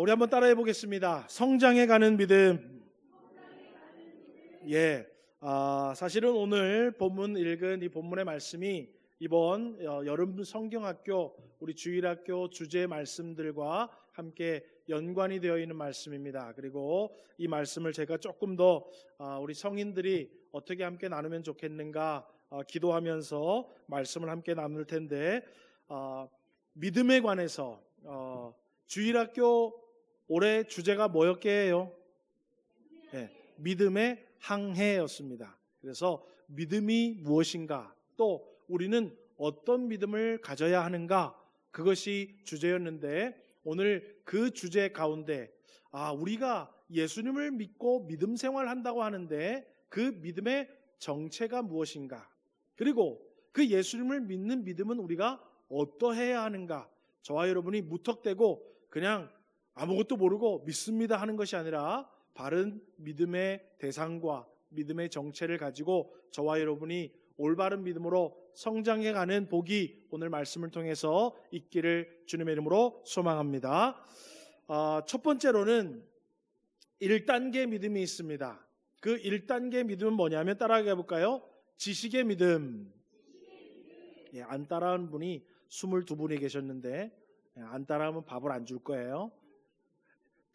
우리 한번 따라해 보겠습니다. 성장해 가는 믿음. 예. 사실은 오늘 본문 읽은 이 본문의 말씀이 이번 여름 성경학교 우리 주일학교 주제 말씀들과 함께 연관이 되어 있는 말씀입니다. 그리고 이 말씀을 제가 조금 더 우리 성인들이 어떻게 함께 나누면 좋겠는가 기도하면서 말씀을 함께 나눌 텐데, 믿음에 관해서 주일학교 올해 주제가 뭐였게요? 네, 믿음의 항해였습니다. 그래서 믿음이 무엇인가, 또 우리는 어떤 믿음을 가져야 하는가, 그것이 주제였는데, 오늘 그 주제 가운데 우리가 예수님을 믿고 믿음 생활한다고 하는데 그 믿음의 정체가 무엇인가, 그리고 그 예수님을 믿는 믿음은 우리가 어떠해야 하는가, 저와 여러분이 무턱대고 그냥 아무것도 모르고 믿습니다 하는 것이 아니라 바른 믿음의 대상과 믿음의 정체를 가지고 저와 여러분이 올바른 믿음으로 성장해가는 복이 오늘 말씀을 통해서 있기를 주님의 이름으로 소망합니다. 첫 번째로는 1단계 믿음이 있습니다. 그 1단계 믿음은 뭐냐면 따라해 볼까요? 지식의 믿음. 안 따라하는 분이 22분이 계셨는데 안 따라하면 밥을 안 줄 거예요.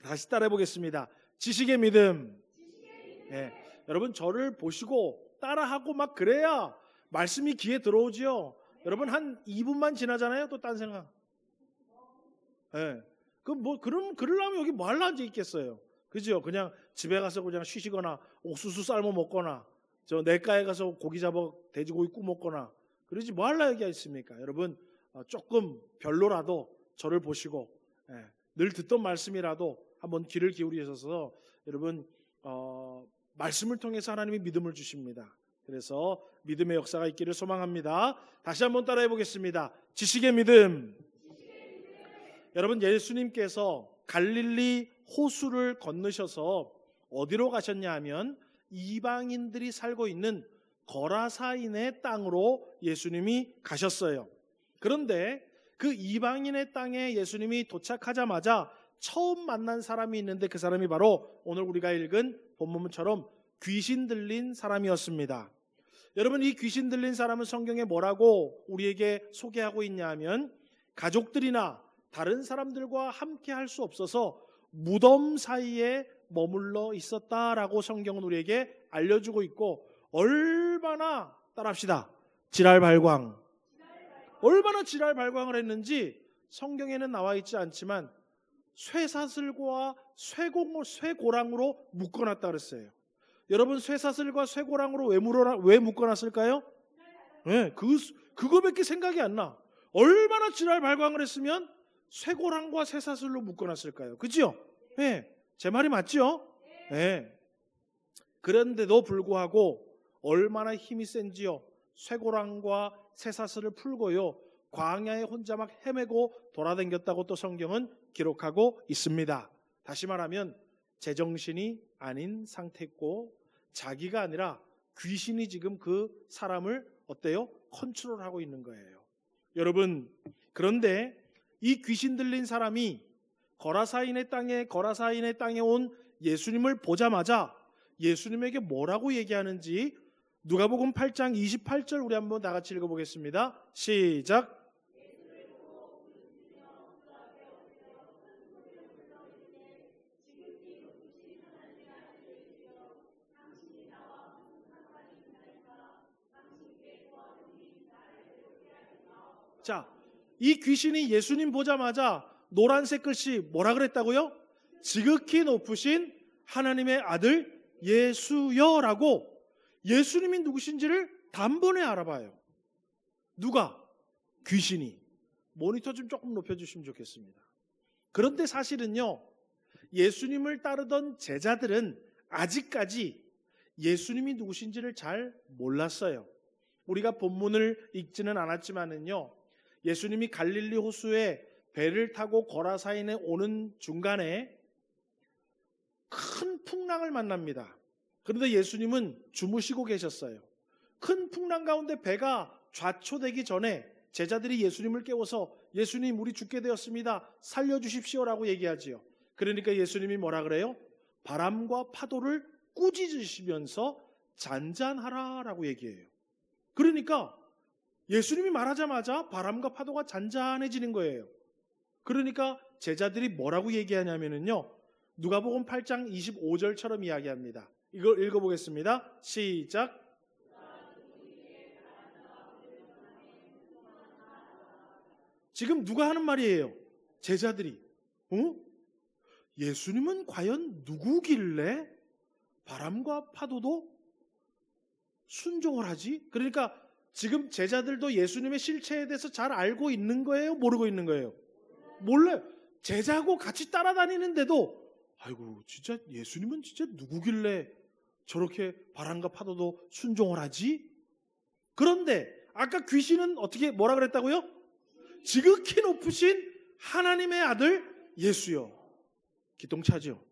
다시 따라해 보겠습니다. 지식의 믿음. 여러분, 저를 보시고 따라하고 막 그래야 말씀이 귀에 들어오지요. 여러분, 한 2분만 지나잖아요. 또 딴 생각. 그럼 그러려면 여기 뭐 하려 앉아 있겠어요? 그죠? 그냥 집에 가서 그냥 쉬시거나 옥수수 삶아 먹거나 저 내과에 가서 고기 잡아 돼지고기 구워 먹거나 그러지 뭐 하려 여기 있습니까? 여러분, 조금 별로라도 저를 보시고 늘 듣던 말씀이라도 한번 귀를 기울이셔서 여러분, 말씀을 통해서 하나님이 믿음을 주십니다. 그래서 믿음의 역사가 있기를 소망합니다. 다시 한번 따라해 보겠습니다. 지식의 믿음. 여러분, 예수님께서 갈릴리 호수를 건너셔서 어디로 가셨냐 하면 이방인들이 살고 있는 거라사인의 땅으로 예수님이 가셨어요. 그런데 그 이방인의 땅에 예수님이 도착하자마자 처음 만난 사람이 있는데 그 사람이 바로 오늘 우리가 읽은 본문처럼 귀신 들린 사람이었습니다. 여러분, 이 귀신 들린 사람은 성경에 뭐라고 우리에게 소개하고 있냐 하면 가족들이나 다른 사람들과 함께 할 수 없어서 무덤 사이에 머물러 있었다라고 성경은 우리에게 알려주고 있고, 얼마나 따라합시다. 지랄발광. 얼마나 지랄발광을 했는지 성경에는 나와 있지 않지만 쇠사슬과 쇠고랑으로 묶어놨다 그랬어요. 여러분, 쇠사슬과 쇠고랑으로 왜 묶어놨을까요? 그거밖에 생각이 안 나. 얼마나 지랄발광을 했으면 쇠고랑과 쇠사슬로 묶어놨을까요? 그죠? 제 말이 맞죠? 그런데도 불구하고 얼마나 힘이 센지요. 쇠고랑과 쇠사슬을 풀고요, 광야에 혼자 막 헤매고 돌아다녔다고 또 성경은 기록하고 있습니다. 다시 말하면 제정신이 아닌 상태고 자기가 아니라 귀신이 지금 그 사람을 어때요? 컨트롤하고 있는 거예요. 여러분, 그런데 이 귀신 들린 사람이 거라사인의 땅에 온 예수님을 보자마자 예수님에게 뭐라고 얘기하는지 누가복음 8장 28절 우리 한번 다 같이 읽어보겠습니다. 시작. 자, 이 귀신이 예수님 보자마자 노란색 글씨 뭐라 그랬다고요? 지극히 높으신 하나님의 아들 예수여라고 예수님이 누구신지를 단번에 알아봐요. 누가? 귀신이. 모니터 좀 조금 높여주시면 좋겠습니다. 그런데 사실은요, 예수님을 따르던 제자들은 아직까지 예수님이 누구신지를 잘 몰랐어요. 우리가 본문을 읽지는 않았지만은요, 예수님이 갈릴리 호수에 배를 타고 거라사인에 오는 중간에 큰 풍랑을 만납니다. 그런데 예수님은 주무시고 계셨어요. 큰 풍랑 가운데 배가 좌초되기 전에 제자들이 예수님을 깨워서 예수님, 우리 죽게 되었습니다. 살려주십시오라고 얘기하지요. 그러니까 예수님이 뭐라 그래요? 바람과 파도를 꾸짖으시면서 잔잔하라라고 얘기해요. 그러니까 예수님이 말하자마자 바람과 파도가 잔잔해지는 거예요. 그러니까 제자들이 뭐라고 얘기하냐면요, 누가복음 8장 25절처럼 이야기합니다. 이걸 읽어보겠습니다. 시작. 지금 누가 하는 말이에요? 제자들이. 예수님은 과연 누구길래 바람과 파도도 순종을 하지? 그러니까 지금 제자들도 예수님의 실체에 대해서 잘 알고 있는 거예요? 모르고 있는 거예요? 몰라요. 제자고 같이 따라다니는데도 아이고 진짜 예수님은 진짜 누구길래 저렇게 바람과 파도도 순종을 하지? 그런데 아까 귀신은 어떻게 뭐라 그랬다고요? 지극히 높으신 하나님의 아들 예수요. 기똥차죠.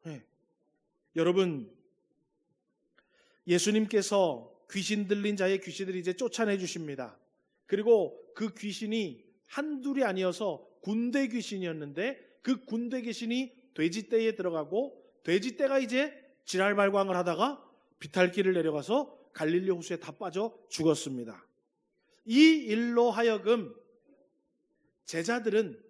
네. 여러분, 예수님께서 귀신 들린 자의 귀신들을 이제 쫓아내 주십니다. 그리고 그 귀신이 한둘이 아니어서 군대 귀신이었는데 그 군대 귀신이 돼지떼에 들어가고 돼지떼가 이제 지랄발광을 하다가 비탈길을 내려가서 갈릴리 호수에 다 빠져 죽었습니다. 이 일로 하여금 제자들은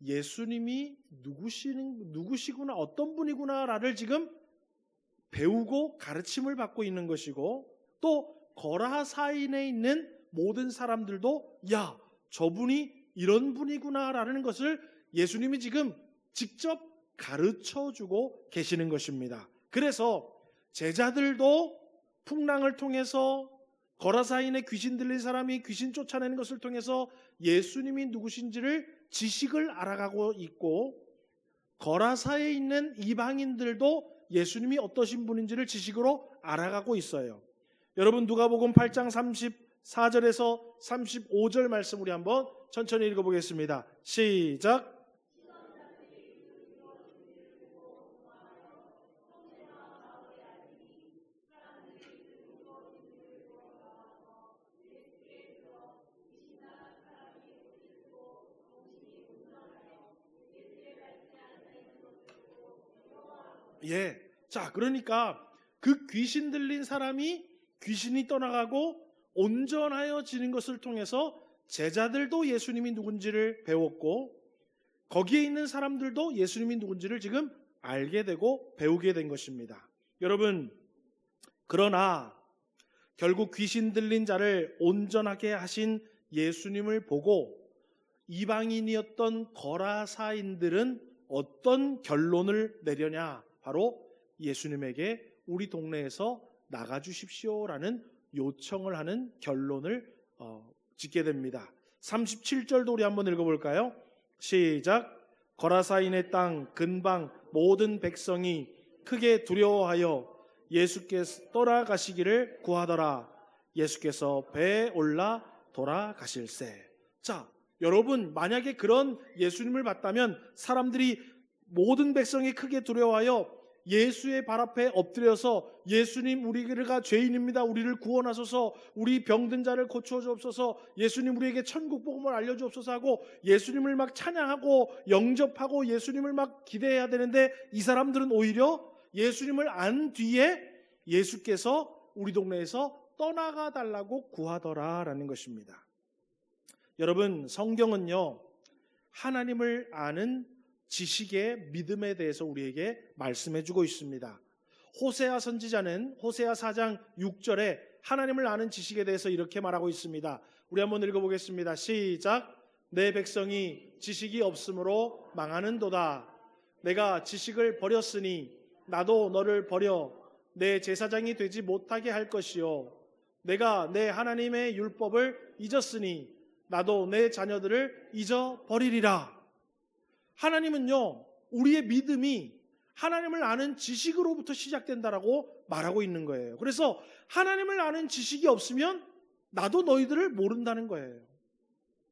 예수님이 누구시구나, 어떤 분이구나를 지금 배우고 가르침을 받고 있는 것이고, 또 거라사인에 있는 모든 사람들도 야, 저분이 이런 분이구나라는 것을 예수님이 지금 직접 가르쳐주고 계시는 것입니다. 그래서 제자들도 풍랑을 통해서 거라사인에 귀신 들린 사람이 귀신 쫓아내는 것을 통해서 예수님이 누구신지를 지식을 알아가고 있고, 거라사에 있는 이방인들도 예수님이 어떠신 분인지를 지식으로 알아가고 있어요. 여러분, 누가복음 8장 34절에서 35절 말씀 우리 한번 천천히 읽어보겠습니다. 시작. 예. 자, 그러니까 그 귀신 들린 사람이 귀신이 떠나가고 온전하여지는 것을 통해서 제자들도 예수님이 누군지를 배웠고, 거기에 있는 사람들도 예수님이 누군지를 지금 알게 되고 배우게 된 것입니다. 여러분, 그러나 결국 귀신 들린 자를 온전하게 하신 예수님을 보고 이방인이었던 거라사인들은 어떤 결론을 내려냐? 바로 예수님에게 우리 동네에서 나가주십시오라는 요청을 하는 결론을 짓게 됩니다. 37절도 우리 한번 읽어볼까요? 시작. 거라사인의 땅 근방 모든 백성이 크게 두려워하여 예수께서 떠나가시기를 구하더라. 예수께서 배에 올라 돌아가실세. 자, 여러분, 만약에 그런 예수님을 봤다면 사람들이 모든 백성이 크게 두려워하여 예수의 발 앞에 엎드려서 예수님, 우리가 죄인입니다. 우리를 구원하소서. 우리 병든 자를 고쳐 주옵소서. 예수님, 우리에게 천국 복음을 알려 주옵소서 하고 예수님을 막 찬양하고 영접하고 예수님을 막 기대해야 되는데, 이 사람들은 오히려 예수님을 안 뒤에 예수께서 우리 동네에서 떠나가 달라고 구하더라라는 것입니다. 여러분, 성경은요, 하나님을 아는 지식의 믿음에 대해서 우리에게 말씀해주고 있습니다. 호세아 선지자는 호세아 4장 6절에 하나님을 아는 지식에 대해서 이렇게 말하고 있습니다. 우리 한번 읽어보겠습니다. 시작. 내 백성이 지식이 없으므로 망하는도다. 내가 지식을 버렸으니 나도 너를 버려 내 제사장이 되지 못하게 할 것이요, 내가 내 하나님의 율법을 잊었으니 나도 내 자녀들을 잊어버리리라. 하나님은요, 우리의 믿음이 하나님을 아는 지식으로부터 시작된다라고 말하고 있는 거예요. 그래서 하나님을 아는 지식이 없으면 나도 너희들을 모른다는 거예요.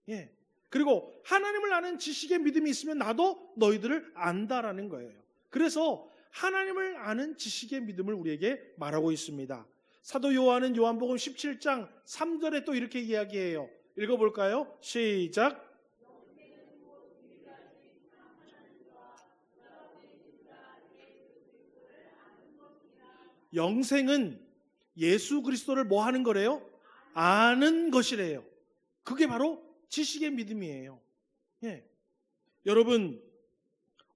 예. 그리고 하나님을 아는 지식의 믿음이 있으면 나도 너희들을 안다라는 거예요. 그래서 하나님을 아는 지식의 믿음을 우리에게 말하고 있습니다. 사도 요한은 요한복음 17장 3절에 또 이렇게 이야기해요. 읽어볼까요? 시작. 영생은 예수 그리스도를 뭐 하는 거래요? 아는 것이래요. 그게 바로 지식의 믿음이에요. 예. 여러분,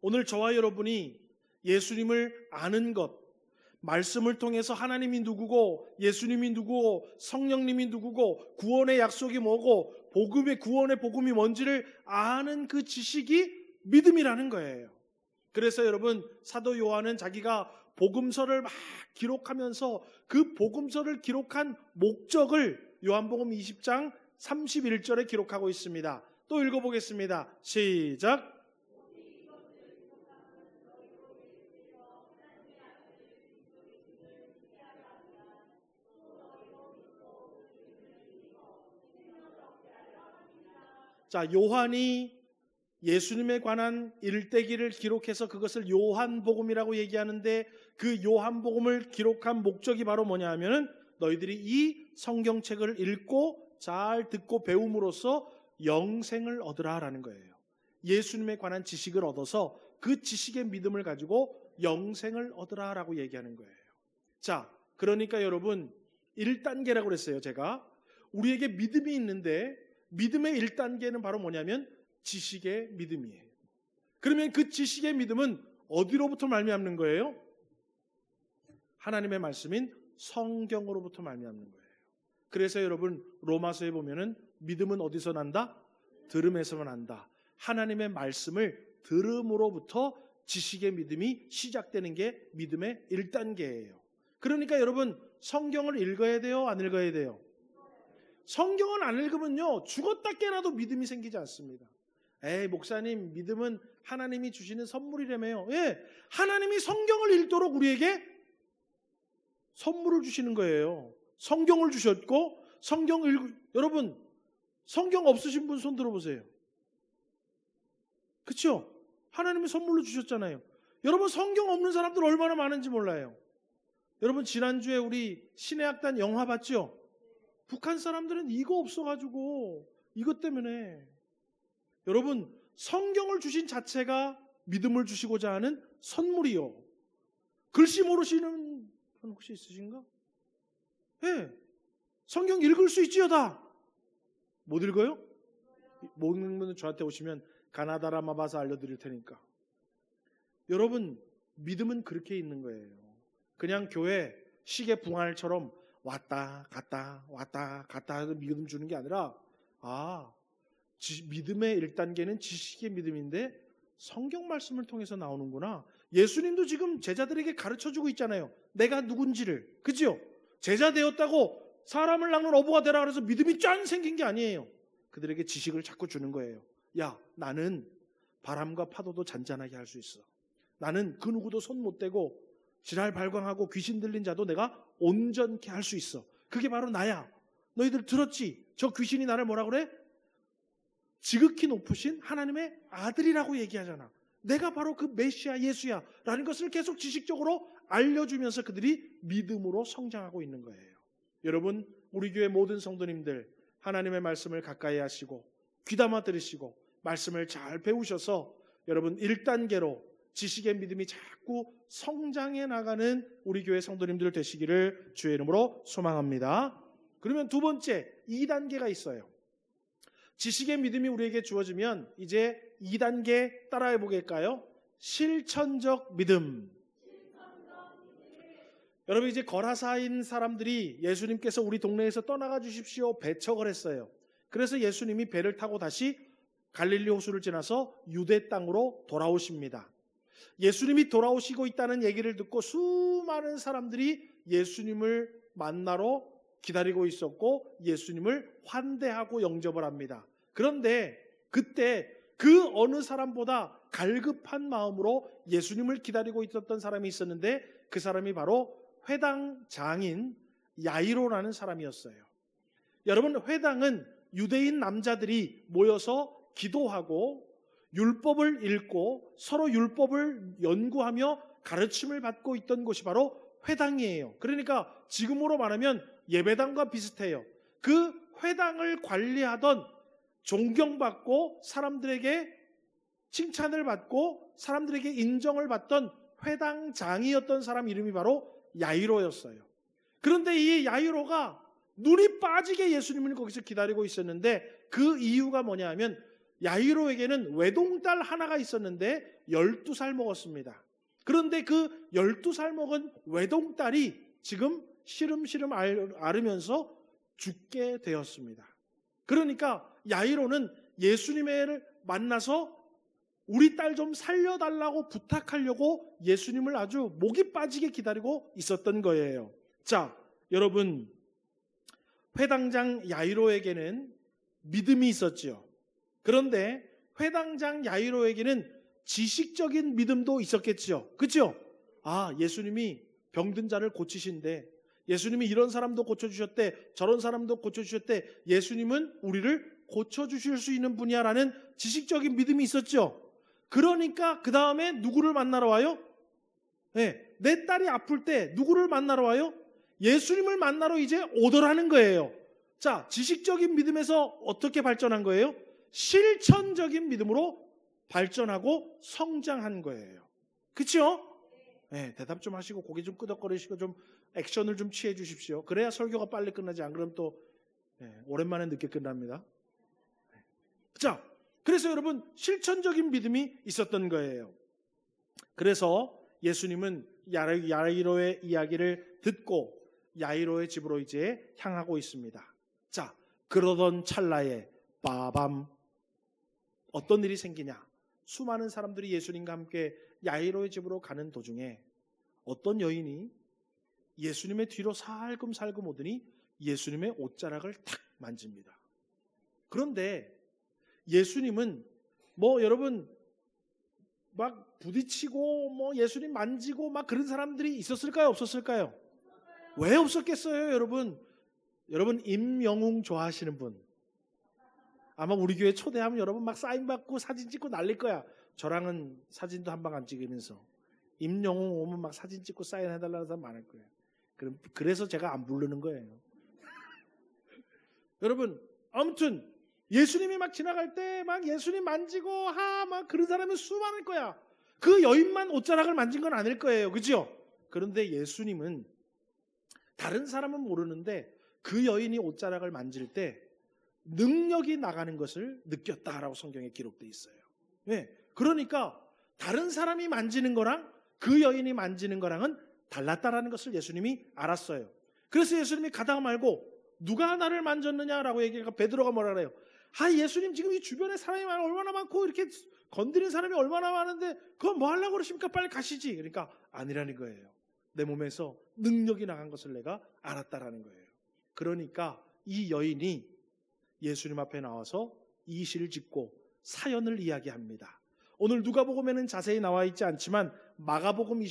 오늘 저와 여러분이 예수님을 아는 것, 말씀을 통해서 하나님이 누구고 예수님이 누구고 성령님이 누구고 구원의 약속이 뭐고 복음의 구원의 복음이 뭔지를 아는 그 지식이 믿음이라는 거예요. 그래서 여러분, 사도 요한은 자기가 복음서를 막 기록하면서 그 복음서를 기록한 목적을 요한복음 20장 31절에 기록하고 있습니다. 또 읽어보겠습니다. 시작. 자, 요한이 예수님에 관한 일대기를 기록해서 그것을 요한복음이라고 얘기하는데 그 요한복음을 기록한 목적이 바로 뭐냐 하면은 너희들이 이 성경책을 읽고 잘 듣고 배움으로써 영생을 얻으라라는 거예요. 예수님에 관한 지식을 얻어서 그 지식의 믿음을 가지고 영생을 얻으라라고 얘기하는 거예요. 자, 그러니까 여러분 1단계라고 그랬어요. 제가 우리에게 믿음이 있는데 믿음의 1단계는 바로 뭐냐면 지식의 믿음이에요. 그러면 그 지식의 믿음은 어디로부터 말미암는 거예요? 하나님의 말씀인 성경으로부터 말미암는 거예요. 그래서 여러분 로마서에 보면은 믿음은 어디서 난다? 들음에서만 난다. 하나님의 말씀을 들음으로부터 지식의 믿음이 시작되는 게 믿음의 1단계예요. 그러니까 여러분 성경을 읽어야 돼요? 안 읽어야 돼요? 성경을 안 읽으면요 죽었다 깨나도 믿음이 생기지 않습니다. 에이 목사님 믿음은 하나님이 주시는 선물이라며요. 예, 하나님이 성경을 읽도록 우리에게 선물을 주시는 거예요. 성경을 주셨고 여러분 성경 없으신 분 손 들어보세요. 그렇죠? 하나님이 선물로 주셨잖아요. 여러분 성경 없는 사람들 얼마나 많은지 몰라요. 여러분 지난주에 우리 신해악단 영화 봤죠? 북한 사람들은 이거 없어가지고 이것 때문에 여러분 성경을 주신 자체가 믿음을 주시고자 하는 선물이요. 글씨 모르시는 분 혹시 있으신가? 네. 성경 읽을 수 있지요 다. 못 읽어요? 못 읽는 분은 저한테 오시면 가나다라 마바사 알려드릴 테니까. 여러분 믿음은 그렇게 있는 거예요. 그냥 교회 시계 붕알처럼 왔다 갔다 왔다 갔다 해서 믿음 주는 게 아니라 믿음의 1단계는 지식의 믿음인데 성경 말씀을 통해서 나오는구나. 예수님도 지금 제자들에게 가르쳐주고 있잖아요. 내가 누군지를. 그죠? 제자 되었다고 사람을 낚는 어부가 되라 그래서 믿음이 짠 생긴 게 아니에요. 그들에게 지식을 자꾸 주는 거예요. 야, 나는 바람과 파도도 잔잔하게 할 수 있어. 나는 그 누구도 손 못 대고 지랄 발광하고 귀신 들린 자도 내가 온전케 할 수 있어. 그게 바로 나야. 너희들 들었지? 저 귀신이 나를 뭐라 그래? 지극히 높으신 하나님의 아들이라고 얘기하잖아. 내가 바로 그 메시아 예수야 라는 것을 계속 지식적으로 알려주면서 그들이 믿음으로 성장하고 있는 거예요. 여러분 우리 교회 모든 성도님들 하나님의 말씀을 가까이 하시고 귀담아 들으시고 말씀을 잘 배우셔서 여러분 1단계로 지식의 믿음이 자꾸 성장해 나가는 우리 교회 성도님들 되시기를 주의 이름으로 소망합니다. 그러면 두 번째 2단계가 있어요. 지식의 믿음이 우리에게 주어지면 이제 2단계 따라해 보겠까요? 실천적 믿음. 여러분 이제 거라사인 사람들이 예수님께서 우리 동네에서 떠나가 주십시오 배척을 했어요. 그래서 예수님이 배를 타고 다시 갈릴리 호수를 지나서 유대 땅으로 돌아오십니다. 예수님이 돌아오시고 있다는 얘기를 듣고 수많은 사람들이 예수님을 만나러 기다리고 있었고 예수님을 환대하고 영접을 합니다. 그런데 그때 그 어느 사람보다 갈급한 마음으로 예수님을 기다리고 있었던 사람이 있었는데 그 사람이 바로 회당 장인 야이로라는 사람이었어요. 여러분 회당은 유대인 남자들이 모여서 기도하고 율법을 읽고 서로 율법을 연구하며 가르침을 받고 있던 곳이 바로 회당이에요. 그러니까 지금으로 말하면 예배당과 비슷해요. 그 회당을 관리하던 존경받고 사람들에게 칭찬을 받고 사람들에게 인정을 받던 회당장이었던 사람 이름이 바로 야이로였어요. 그런데 이 야이로가 눈이 빠지게 예수님을 거기서 기다리고 있었는데 그 이유가 뭐냐 하면 야이로에게는 외동딸 하나가 있었는데 12살 먹었습니다. 그런데 그 12살 먹은 외동딸이 지금 시름시름 앓으면서 죽게 되었습니다. 그러니까 야이로는 예수님을 만나서 우리 딸 좀 살려달라고 부탁하려고 예수님을 아주 목이 빠지게 기다리고 있었던 거예요. 자, 여러분, 회당장 야이로에게는 믿음이 있었지요. 그런데 회당장 야이로에게는 지식적인 믿음도 있었겠지요. 그렇죠? 아, 예수님이 병든 자를 고치신대. 예수님이 이런 사람도 고쳐주셨대. 저런 사람도 고쳐주셨대. 예수님은 우리를 고쳐주실 수 있는 분이야라는 지식적인 믿음이 있었죠. 그러니까 그 다음에 누구를 만나러 와요? 네, 내 딸이 아플 때 누구를 만나러 와요? 예수님을 만나러 이제 오더라는 거예요. 자, 지식적인 믿음에서 어떻게 발전한 거예요? 실천적인 믿음으로 발전하고 성장한 거예요. 그렇죠? 네, 대답 좀 하시고 고개 좀 끄덕거리시고 좀 액션을 좀 취해 주십시오. 그래야 설교가 빨리 끝나지. 안 그러면 또 오랜만에 늦게 끝납니다. 자, 그래서 여러분 실천적인 믿음이 있었던 거예요. 그래서 예수님은 야이로의 이야기를 듣고 야이로의 집으로 이제 향하고 있습니다. 자, 그러던 찰나에 빠밤, 어떤 일이 생기냐? 수많은 사람들이 예수님과 함께 야이로의 집으로 가는 도중에 어떤 여인이 예수님의 뒤로 살금살금 오더니 예수님의 옷자락을 탁 만집니다. 그런데 예수님은 여러분 막 부딪히고 예수님 만지고 막 그런 사람들이 있었을까요? 없었을까요? 왜 없었겠어요, 여러분? 여러분 임영웅 좋아하시는 분 아마 우리 교회 초대하면 여러분 막 사인 받고 사진 찍고 난릴 거야. 저랑은 사진도 한 방 안 찍으면서 임영웅 오면 막 사진 찍고 사인해달라는 사람 많을 거예요. 그래서 제가 안 부르는 거예요. 여러분 아무튼 예수님이 막 지나갈 때 막 예수님 만지고 막 그런 사람이 수많을 거야. 그 여인만 옷자락을 만진 건 아닐 거예요. 그죠? 그런데 예수님은 다른 사람은 모르는데 그 여인이 옷자락을 만질 때 능력이 나가는 것을 느꼈다라고 성경에 기록되어 있어요. 네. 그러니까 다른 사람이 만지는 거랑 그 여인이 만지는 거랑은 달랐다라는 것을 예수님이 알았어요. 그래서 예수님이 가다가 말고 누가 나를 만졌느냐라고 얘기하니까 베드로가 뭐라 그래요? 예수님 지금 이 주변에 사람이 얼마나 많고 이렇게 건드린 사람이 얼마나 많은데 그건 뭐 하려고 그러십니까? 빨리 가시지. 그러니까 아니라는 거예요. 내 몸에서 능력이 나간 것을 내가 알았다라는 거예요. 그러니까 이 여인이 예수님 앞에 나와서 이실을 짓고 사연을 이야기합니다. 오늘 누가복음에는 자세히 나와 있지 않지만 마가복음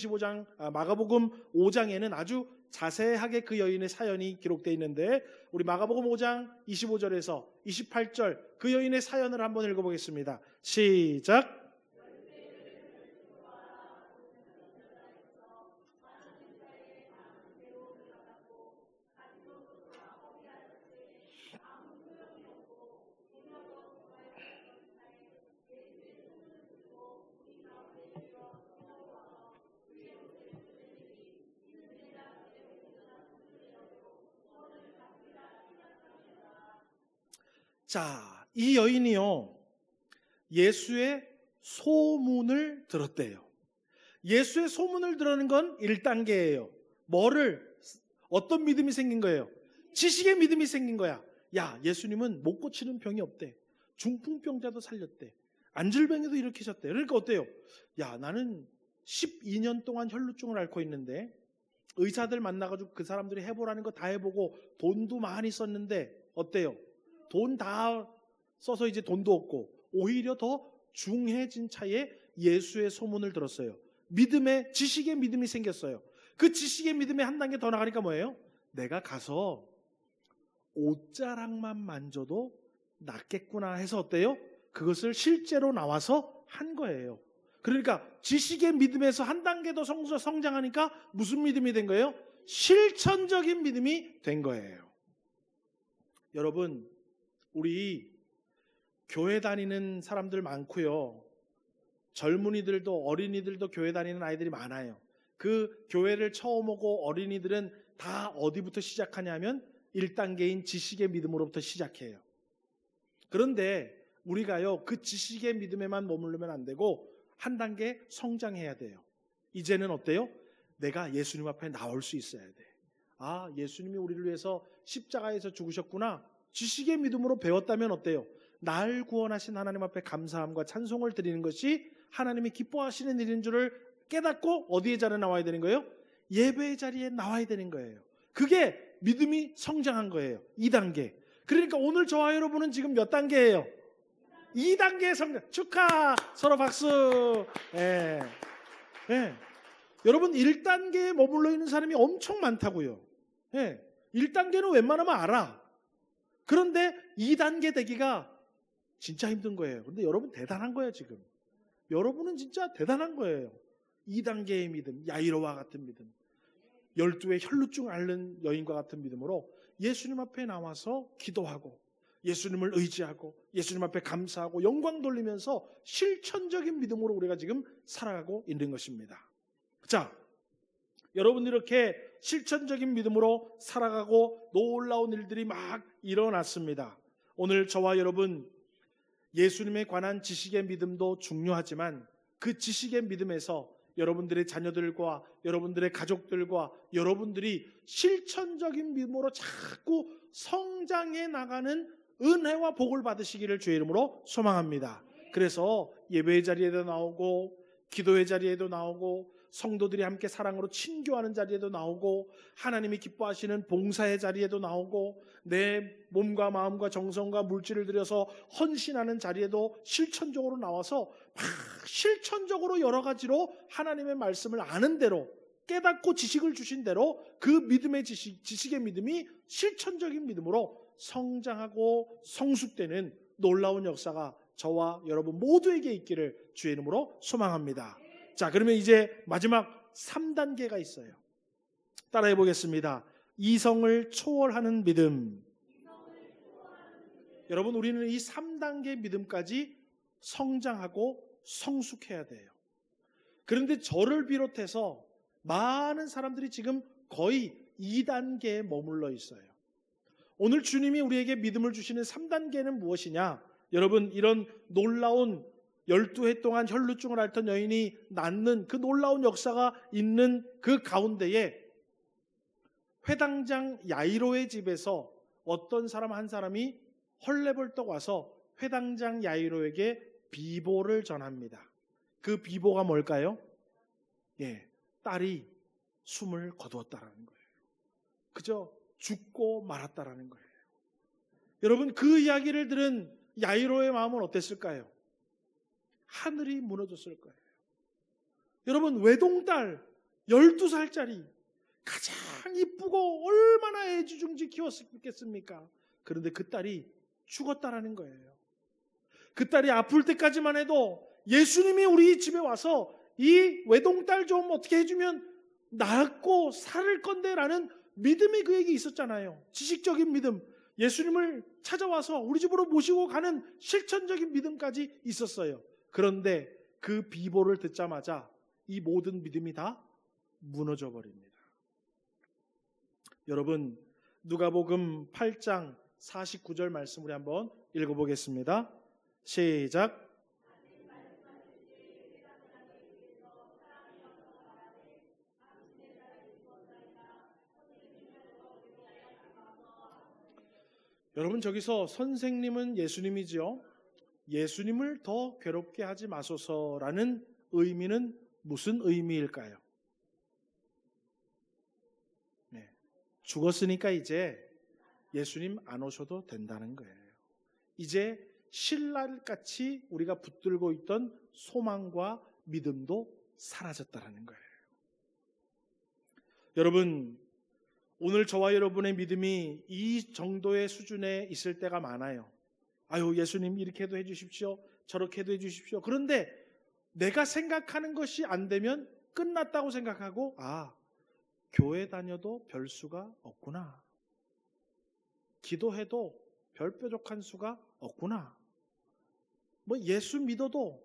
5장에는 아주 자세하게 그 여인의 사연이 기록되어 있는데 우리 마가복음 5장 25절에서 28절 그 여인의 사연을 한번 읽어보겠습니다. 시작. 자, 이 여인이요 예수의 소문을 들었대요. 예수의 소문을 들었는 건 1단계예요. 어떤 믿음이 생긴 거예요? 지식의 믿음이 생긴 거야. 야, 예수님은 못 고치는 병이 없대. 중풍병자도 살렸대. 안질병이도 일으키셨대. 그러니까 어때요? 야, 나는 12년 동안 혈루증을 앓고 있는데 의사들 만나가지고 그 사람들이 해보라는 거 다 해보고 돈도 많이 썼는데 어때요? 돈 다 써서 이제 돈도 없고 오히려 더 중해진 차에 예수의 소문을 들었어요. 지식의 믿음이 생겼어요. 그 지식의 믿음에 한 단계 더 나가니까 뭐예요? 내가 가서 옷자락만 만져도 낫겠구나 해서 어때요? 그것을 실제로 나와서 한 거예요. 그러니까 지식의 믿음에서 한 단계 더 성장하니까 무슨 믿음이 된 거예요? 실천적인 믿음이 된 거예요. 여러분, 우리 교회 다니는 사람들 많고요. 젊은이들도 어린이들도 교회 다니는 아이들이 많아요. 그 교회를 처음 오고 어린이들은 다 어디부터 시작하냐면 1단계인 지식의 믿음으로부터 시작해요. 그런데 우리가요, 그 지식의 믿음에만 머무르면 안 되고 한 단계 성장해야 돼요. 이제는 어때요? 내가 예수님 앞에 나올 수 있어야 돼. 아, 예수님이 우리를 위해서 십자가에서 죽으셨구나. 지식의 믿음으로 배웠다면 어때요? 날 구원하신 하나님 앞에 감사함과 찬송을 드리는 것이 하나님이 기뻐하시는 일인 줄을 깨닫고 어디에 자리에 나와야 되는 거예요? 예배의 자리에 나와야 되는 거예요. 그게 믿음이 성장한 거예요. 2단계. 그러니까 오늘 저와 여러분은 지금 몇 단계예요? 2단계의 성장. 축하! 서로 박수! 예. 예. 여러분 1단계에 머물러 있는 사람이 엄청 많다고요. 예. 1단계는 웬만하면 알아. 그런데 2단계 되기가 진짜 힘든 거예요. 그런데 여러분 대단한 거예요, 지금. 여러분은 진짜 대단한 거예요. 2단계의 믿음, 야이로와 같은 믿음, 12의 혈루증 앓는 여인과 같은 믿음으로 예수님 앞에 나와서 기도하고 예수님을 의지하고 예수님 앞에 감사하고 영광 돌리면서 실천적인 믿음으로 우리가 지금 살아가고 있는 것입니다. 자, 여러분 이렇게 실천적인 믿음으로 살아가고 놀라운 일들이 막 일어났습니다. 오늘 저와 여러분 예수님에 관한 지식의 믿음도 중요하지만 그 지식의 믿음에서 여러분들의 자녀들과 여러분들의 가족들과 여러분들이 실천적인 믿음으로 자꾸 성장해 나가는 은혜와 복을 받으시기를 주의 이름으로 소망합니다. 그래서 예배의 자리에도 나오고 기도의 자리에도 나오고 성도들이 함께 사랑으로 친교하는 자리에도 나오고 하나님이 기뻐하시는 봉사의 자리에도 나오고 내 몸과 마음과 정성과 물질을 들여서 헌신하는 자리에도 실천적으로 나와서 막 실천적으로 여러 가지로 하나님의 말씀을 아는 대로 깨닫고 지식을 주신 대로 그 믿음의 지식의 믿음이 실천적인 믿음으로 성장하고 성숙되는 놀라운 역사가 저와 여러분 모두에게 있기를 주의 이름으로 소망합니다. 자, 그러면 이제 마지막 3단계가 있어요. 따라해 보겠습니다. 이성을 초월하는 믿음. 여러분, 우리는 이 3단계 믿음까지 성장하고 성숙해야 돼요. 그런데 저를 비롯해서 많은 사람들이 지금 거의 2단계에 머물러 있어요. 오늘 주님이 우리에게 믿음을 주시는 3단계는 무엇이냐? 여러분, 이런 놀라운 12해 동안 혈루증을 앓던 여인이 낫는 그 놀라운 역사가 있는 그 가운데에 회당장 야이로의 집에서 어떤 사람 한 사람이 헐레벌떡 와서 회당장 야이로에게 비보를 전합니다. 그 비보가 뭘까요? 예, 딸이 숨을 거두었다라는 거예요. 그저 죽고 말았다라는 거예요. 여러분, 그 이야기를 들은 야이로의 마음은 어땠을까요? 하늘이 무너졌을 거예요. 여러분, 외동딸 12살짜리 가장 이쁘고 얼마나 애지중지 키웠겠습니까? 그런데 그 딸이 죽었다라는 거예요. 그 딸이 아플 때까지만 해도 예수님이 우리 집에 와서 이 외동딸 좀 어떻게 해주면 낫고 살을 건데 라는 믿음이 그에게 있었잖아요. 지식적인 믿음, 예수님을 찾아와서 우리 집으로 모시고 가는 실천적인 믿음까지 있었어요. 그런데 그 비보를 듣자마자 이 모든 믿음이 다 무너져 버립니다. 여러분, 누가복음 8장 49절 말씀 우리 한번 읽어보겠습니다. 시작. 여러분, 저기서 선생님은 예수님이죠. 예수님을 더 괴롭게 하지 마소서라는 의미는 무슨 의미일까요? 네, 죽었으니까 이제 예수님 안 오셔도 된다는 거예요. 이제 신랄같이 우리가 붙들고 있던 소망과 믿음도 사라졌다는 거예요. 여러분, 오늘 저와 여러분의 믿음이 이 정도의 수준에 있을 때가 많아요. 아유, 예수님 이렇게 해도 해주십시오. 저렇게 해도 해주십시오. 그런데 내가 생각하는 것이 안 되면 끝났다고 생각하고, 아, 교회 다녀도 별 수가 없구나. 기도해도 별 뾰족한 수가 없구나. 뭐 예수 믿어도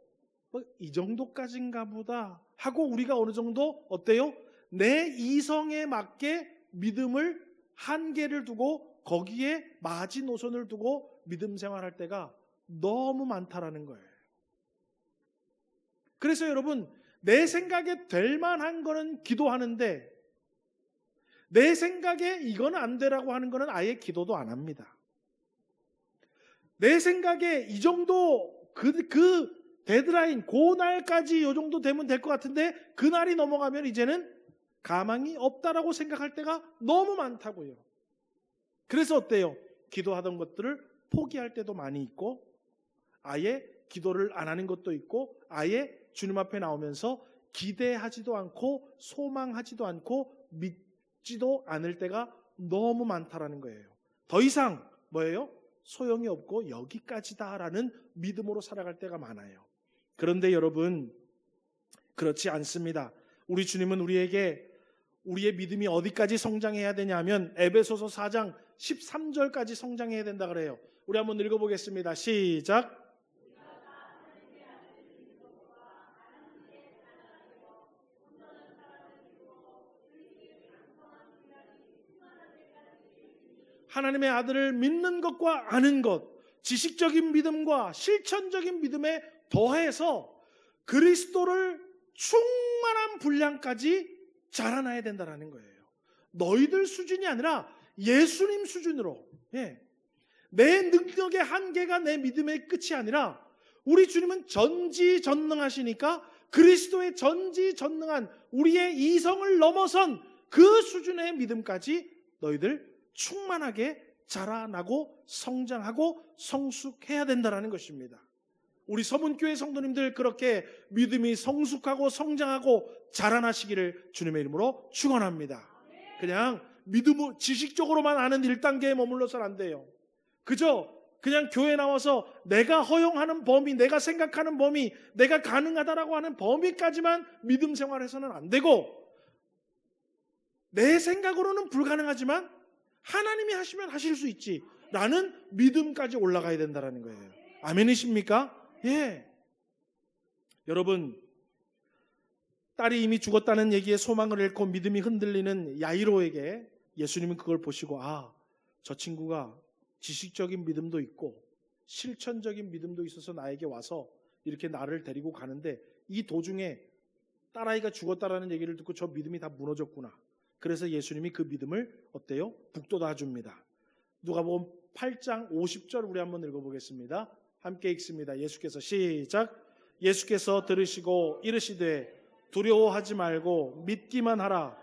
뭐 이 정도까지인가 보다 하고 우리가 어느 정도 어때요? 내 이성에 맞게 믿음을 한계를 두고 거기에 마지노선을 두고 믿음 생활할 때가 너무 많다라는 거예요. 그래서 여러분, 내 생각에 될 만한 거는 기도하는데 내 생각에 이건 안 되라고 하는 거는 아예 기도도 안 합니다. 내 생각에 이 정도 그 데드라인 그 날까지 이 정도 되면 될 것 같은데 그 날이 넘어가면 이제는 가망이 없다라고 생각할 때가 너무 많다고요. 그래서 어때요? 기도하던 것들을 포기할 때도 많이 있고 아예 기도를 안 하는 것도 있고 아예 주님 앞에 나오면서 기대하지도 않고 소망하지도 않고 믿지도 않을 때가 너무 많다라는 거예요. 더 이상 뭐예요? 소용이 없고 여기까지다라는 믿음으로 살아갈 때가 많아요. 그런데 여러분, 그렇지 않습니다. 우리 주님은 우리에게 우리의 믿음이 어디까지 성장해야 되냐면 에베소서 4장 13절까지 성장해야 된다 그래요. 우리 한번 읽어보겠습니다. 시작. 하나님의 아들을 믿는 것과 아는 것, 지식적인 믿음과 실천적인 믿음에 더해서 그리스도를 충만한 분량까지 자라나야 된다는 거예요. 너희들 수준이 아니라 예수님 수준으로. 내 능력의 한계가 내 믿음의 끝이 아니라 우리 주님은 전지전능하시니까 그리스도의 전지전능한 우리의 이성을 넘어선 그 수준의 믿음까지 너희들 충만하게 자라나고 성장하고 성숙해야 된다는 것입니다. 우리 서문교회 성도님들 그렇게 믿음이 성숙하고 성장하고 자라나시기를 주님의 이름으로 축원합니다. 그냥 믿음을 지식적으로만 아는 1단계에 머물러서는 안 돼요. 그냥 교회 나와서 내가 허용하는 범위, 내가 생각하는 범위, 내가 가능하다라고 하는 범위까지만 믿음 생활해서는 안 되고 내 생각으로는 불가능하지만 하나님이 하시면 하실 수 있지 라는 믿음까지 올라가야 된다는 거예요. 아멘이십니까? 예. 여러분, 딸이 이미 죽었다는 얘기에 소망을 잃고 믿음이 흔들리는 야이로에게 예수님은 그걸 보시고 저 친구가 지식적인 믿음도 있고 실천적인 믿음도 있어서 나에게 와서 이렇게 나를 데리고 가는데 이 도중에 딸아이가 죽었다라는 얘기를 듣고 저 믿음이 다 무너졌구나. 그래서 예수님이 그 믿음을 어때요? 북돋아 줍니다. 누가복음 8장 50절 우리 한번 읽어보겠습니다. 함께 읽습니다. 예수께서 시작. 예수께서 들으시고 이르시되 두려워하지 말고 믿기만 하라.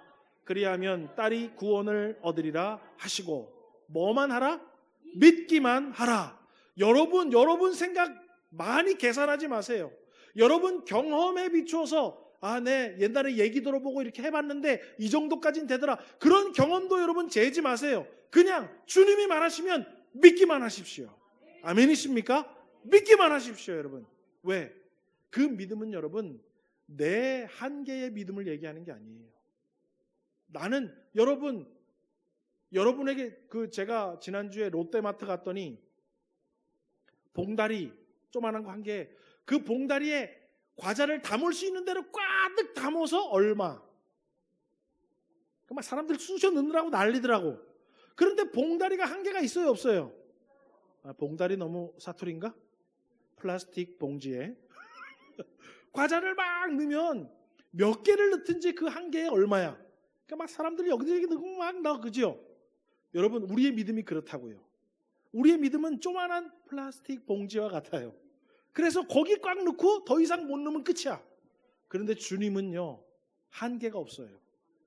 그리하면 딸이 구원을 얻으리라 하시고 뭐만 하라? 믿기만 하라. 여러분 생각 많이 계산하지 마세요. 여러분 경험에 비추어서 네, 옛날에 얘기 들어보고 이렇게 해봤는데 이 정도까지는 되더라. 그런 경험도 여러분 재지 마세요. 그냥 주님이 말하시면 믿기만 하십시오. 아멘이십니까? 믿기만 하십시오, 여러분. 왜? 그 믿음은 여러분 내 한계의 믿음을 얘기하는 게 아니에요. 나는 여러분에게 제가 지난주에 롯데마트 갔더니 봉다리 조그만한 거 한 개, 그 봉다리에 과자를 담을 수 있는 대로 꽉 담아서 얼마? 막 사람들 쑤셔 넣느라고 난리더라고. 그런데 봉다리가 한계가 있어요, 없어요? 봉다리 너무 사투리인가? 플라스틱 봉지에 과자를 막 넣으면 몇 개를 넣든지 그 한계에 얼마야? 그러니까 막 사람들이 여기저기 넣고 막 넣어, 그죠? 여러분, 우리의 믿음이 그렇다고요. 우리의 믿음은 조그만한 플라스틱 봉지와 같아요. 그래서 거기 꽉 넣고 더 이상 못 넣으면 끝이야. 그런데 주님은요, 한계가 없어요.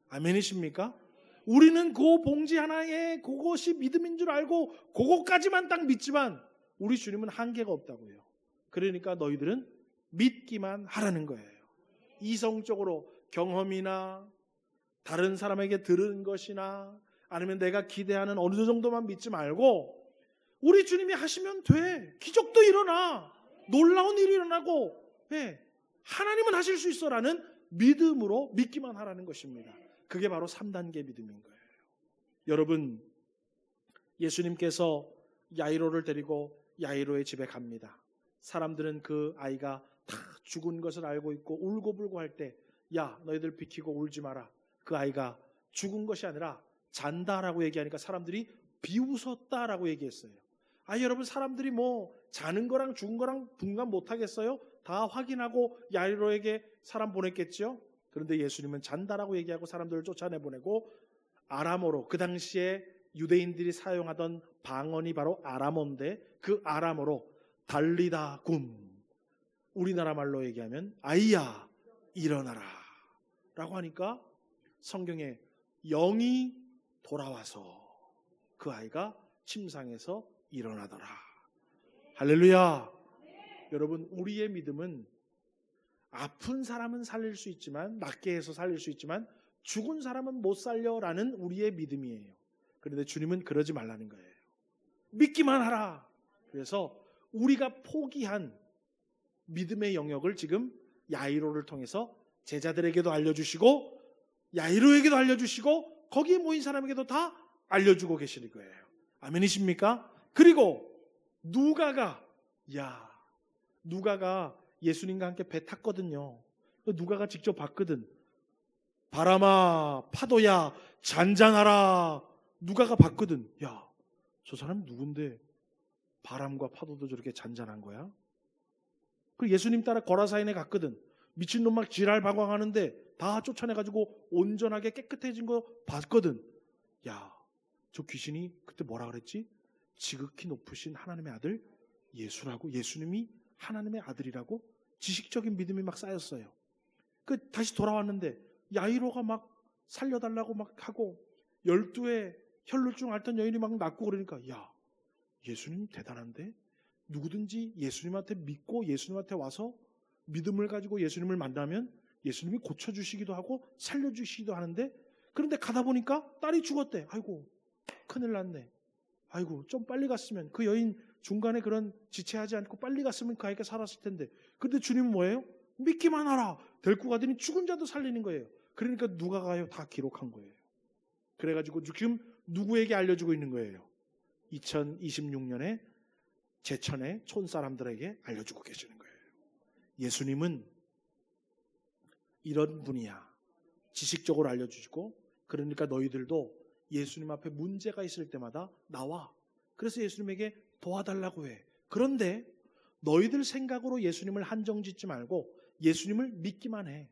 아멘이십니까? 우리는 그 봉지 하나에 그것이 믿음인 줄 알고 그것까지만 딱 믿지만 우리 주님은 한계가 없다고요. 그러니까 너희들은 믿기만 하라는 거예요. 이성적으로 경험이나 다른 사람에게 들은 것이나 아니면 내가 기대하는 어느 정도만 믿지 말고 우리 주님이 하시면 돼. 기적도 일어나. 놀라운 일이 일어나고 하나님은 하실 수 있어라는 믿음으로 믿기만 하라는 것입니다. 그게 바로 3단계 믿음인 거예요. 여러분, 예수님께서 야이로를 데리고 야이로의 집에 갑니다. 사람들은 그 아이가 다 죽은 것을 알고 있고 울고불고 할 때 야, 너희들 비키고 울지 마라. 그 아이가 죽은 것이 아니라 잔다라고 얘기하니까 사람들이 비웃었다라고 얘기했어요. 여러분, 사람들이 뭐 자는 거랑 죽은 거랑 분간 못 하겠어요? 다 확인하고 야이로에게 사람 보냈겠죠. 그런데 예수님은 잔다라고 얘기하고 사람들을 쫓아내보내고 아람어로, 그 당시에 유대인들이 사용하던 방언이 바로 아람어인데 그 아람어로 달리다 굼, 우리나라 말로 얘기하면 아이야 일어나라 라고 하니까 성경에 영이 돌아와서 그 아이가 침상에서 일어나더라. 할렐루야. 여러분, 우리의 믿음은 아픈 사람은 살릴 수 있지만, 낫게 해서 살릴 수 있지만 죽은 사람은 못 살려라는 우리의 믿음이에요. 그런데 주님은 그러지 말라는 거예요. 믿기만 하라. 그래서 우리가 포기한 믿음의 영역을 지금 야이로를 통해서 제자들에게도 알려주시고 야이로에게도 알려주시고 거기에 모인 사람에게도 다 알려주고 계시는 거예요. 아멘이십니까? 그리고 누가가 예수님과 함께 배 탔거든요. 누가가 직접 봤거든. 바람아 파도야 잔잔하라. 누가가 봤거든. 저 사람 누군데 바람과 파도도 저렇게 잔잔한 거야? 그리고 예수님 따라 거라사인에 갔거든. 미친놈 막 지랄방광하는데 다 쫓아내가지고 온전하게 깨끗해진 거 봤거든. 저 귀신이 그때 뭐라 그랬지? 지극히 높으신 하나님의 아들 예수라고, 예수님이 하나님의 아들이라고 지식적인 믿음이 막 쌓였어요. 다시 돌아왔는데 야이로가 막 살려달라고 막 하고 12의 혈루증 앓던 여인이 막 낫고 그러니까 예수님 대단한데? 누구든지 예수님한테 믿고 예수님한테 와서 믿음을 가지고 예수님을 만나면 예수님이 고쳐주시기도 하고 살려주시기도 하는데, 그런데 가다 보니까 딸이 죽었대. 아이고 큰일 났네. 아이고 좀 빨리 갔으면, 그 여인 중간에 그런 지체하지 않고 빨리 갔으면 그 아이가 살았을 텐데. 그런데 주님은 뭐예요? 믿기만 하라. 데리고 가더니 죽은 자도 살리는 거예요. 그러니까 누가가요 다 기록한 거예요. 그래가지고 지금 누구에게 알려주고 있는 거예요? 2026년에 제천의 촌사람들에게 알려주고 계시는 거예요. 예수님은 이런 분이야. 지식적으로 알려주시고, 그러니까 너희들도 예수님 앞에 문제가 있을 때마다 나와. 그래서 예수님에게 도와달라고 해. 그런데 너희들 생각으로 예수님을 한정짓지 말고 예수님을 믿기만 해.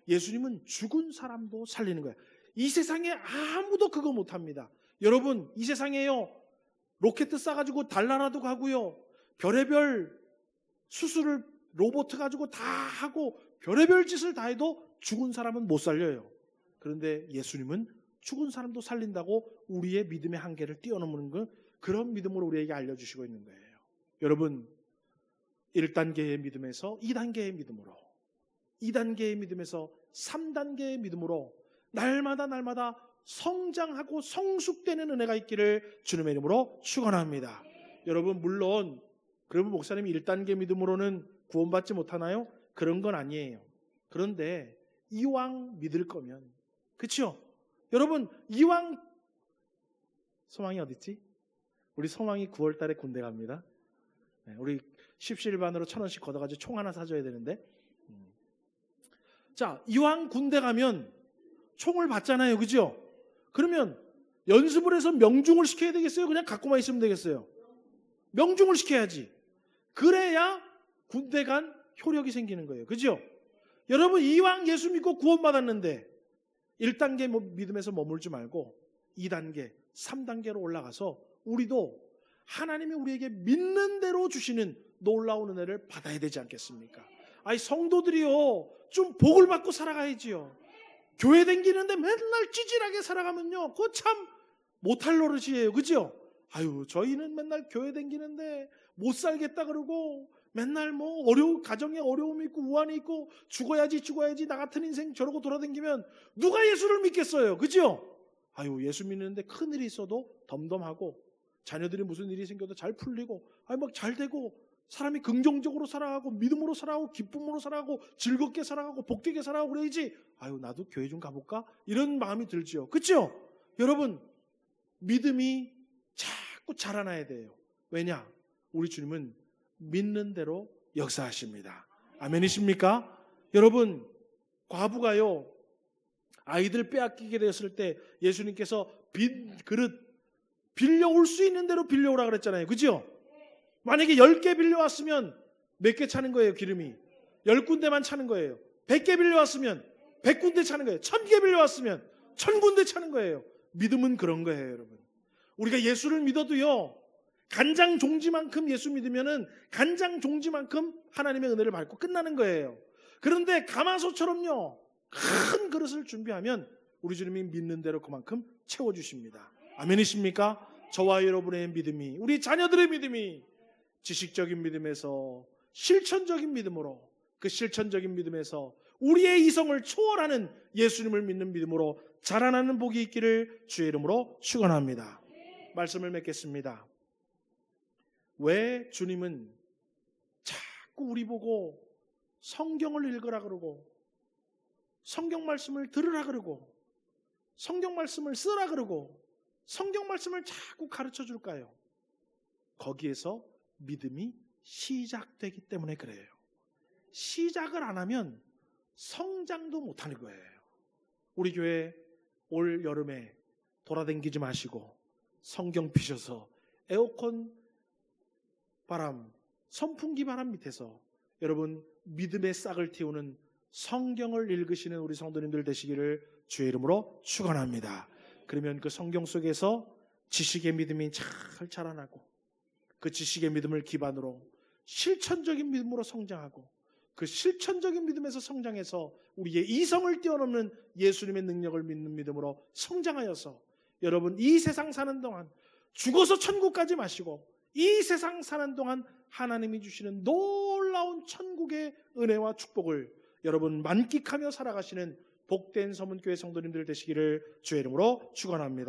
예수님은 죽은 사람도 살리는 거야. 이 세상에 아무도 그거 못합니다. 여러분, 이 세상에요 로켓 쏴가지고 달나라도 가고요, 별의별 수술을 로봇 가지고 다 하고 별의별 짓을 다 해도 죽은 사람은 못 살려요. 그런데 예수님은 죽은 사람도 살린다고 우리의 믿음의 한계를 뛰어넘는 그런 믿음으로 우리에게 알려주시고 있는 거예요. 여러분, 1단계의 믿음에서 2단계의 믿음으로, 2단계의 믿음에서 3단계의 믿음으로 날마다 성장하고 성숙되는 은혜가 있기를 주님의 이름으로 축원합니다. 여러분, 물론 그러면 목사님 1단계 믿음으로는 구원받지 못하나요? 그런 건 아니에요. 그런데 이왕 믿을 거면, 그렇죠? 여러분, 이왕, 소망이 어딨지? 우리 소망이 9월 달에 군대 갑니다. 우리 십시일반으로 1,000원씩 걷어가지고 총 하나 사줘야 되는데, 자, 이왕 군대 가면 총을 받잖아요, 그죠? 그러면 연습을 해서 명중을 시켜야 되겠어요? 그냥 갖고만 있으면 되겠어요? 명중을 시켜야지. 그래야 군대 간 효력이 생기는 거예요, 그죠? 여러분, 이왕 예수 믿고 구원받았는데 1단계 믿음에서 머물지 말고 2단계, 3단계로 올라가서 우리도 하나님이 우리에게 믿는 대로 주시는 놀라운 은혜를 받아야 되지 않겠습니까? 성도들이요, 좀 복을 받고 살아가야지요. 교회 다니는데 맨날 찌질하게 살아가면요, 그거 참 못할 노릇이에요, 그죠? 저희는 맨날 교회 다니는데 못 살겠다 그러고 맨날 가정에 어려움이 있고 우환이 있고 죽어야지 나 같은 인생 저러고 돌아다니면 누가 예수를 믿겠어요, 그죠? 예수 믿는데 큰일이 있어도 덤덤하고 자녀들이 무슨 일이 생겨도 잘 풀리고 막 잘 되고 사람이 긍정적으로 살아가고 믿음으로 살아가고 기쁨으로 살아가고 즐겁게 살아가고 복되게 살아가고 그래야지 나도 교회 좀 가볼까? 이런 마음이 들죠, 그렇죠? 여러분, 믿음이 자꾸 자라나야 돼요. 왜냐? 우리 주님은 믿는 대로 역사하십니다. 아멘이십니까? 여러분, 과부가요 아이들 빼앗기게 되었을 때 예수님께서 빈 그릇 빌려올 수 있는 대로 빌려오라 그랬잖아요. 그죠? 만약에 10개 빌려왔으면 몇 개 차는 거예요, 기름이? 10군데만 차는 거예요. 100개 빌려왔으면 100군데 차는 거예요. 1000개 빌려왔으면 1000군데 차는 거예요. 믿음은 그런 거예요, 여러분. 우리가 예수를 믿어도요, 간장 종지만큼 예수 믿으면은 간장 종지만큼 하나님의 은혜를 받고 끝나는 거예요. 그런데 가마솥처럼요, 큰 그릇을 준비하면 우리 주님이 믿는 대로 그만큼 채워주십니다. 아멘이십니까? 저와 여러분의 믿음이, 우리 자녀들의 믿음이 지식적인 믿음에서 실천적인 믿음으로, 그 실천적인 믿음에서 우리의 이성을 초월하는 예수님을 믿는 믿음으로 자라나는 복이 있기를 주의 이름으로 축원합니다. 말씀을 맺겠습니다. 왜 주님은 자꾸 우리 보고 성경을 읽으라 그러고 성경 말씀을 들으라 그러고 성경 말씀을 쓰라 그러고 성경 말씀을 자꾸 가르쳐 줄까요? 거기에서 믿음이 시작되기 때문에 그래요. 시작을 안 하면 성장도 못하는 거예요. 우리 교회 올 여름에 돌아다니지 마시고 성경 피셔서 에어컨 바람, 선풍기 바람 밑에서 여러분 믿음의 싹을 틔우는 성경을 읽으시는 우리 성도님들 되시기를 주의 이름으로 축원합니다. 그러면 그 성경 속에서 지식의 믿음이 잘 자라나고 그 지식의 믿음을 기반으로 실천적인 믿음으로 성장하고 그 실천적인 믿음에서 성장해서 우리의 이성을 뛰어넘는 예수님의 능력을 믿는 믿음으로 성장하여서 여러분 이 세상 사는 동안 죽어서 천국 가지 마시고 이 세상 사는 동안 하나님이 주시는 놀라운 천국의 은혜와 축복을 여러분 만끽하며 살아가시는 복된 서문교회 성도님들 되시기를 주의 이름으로 축원합니다.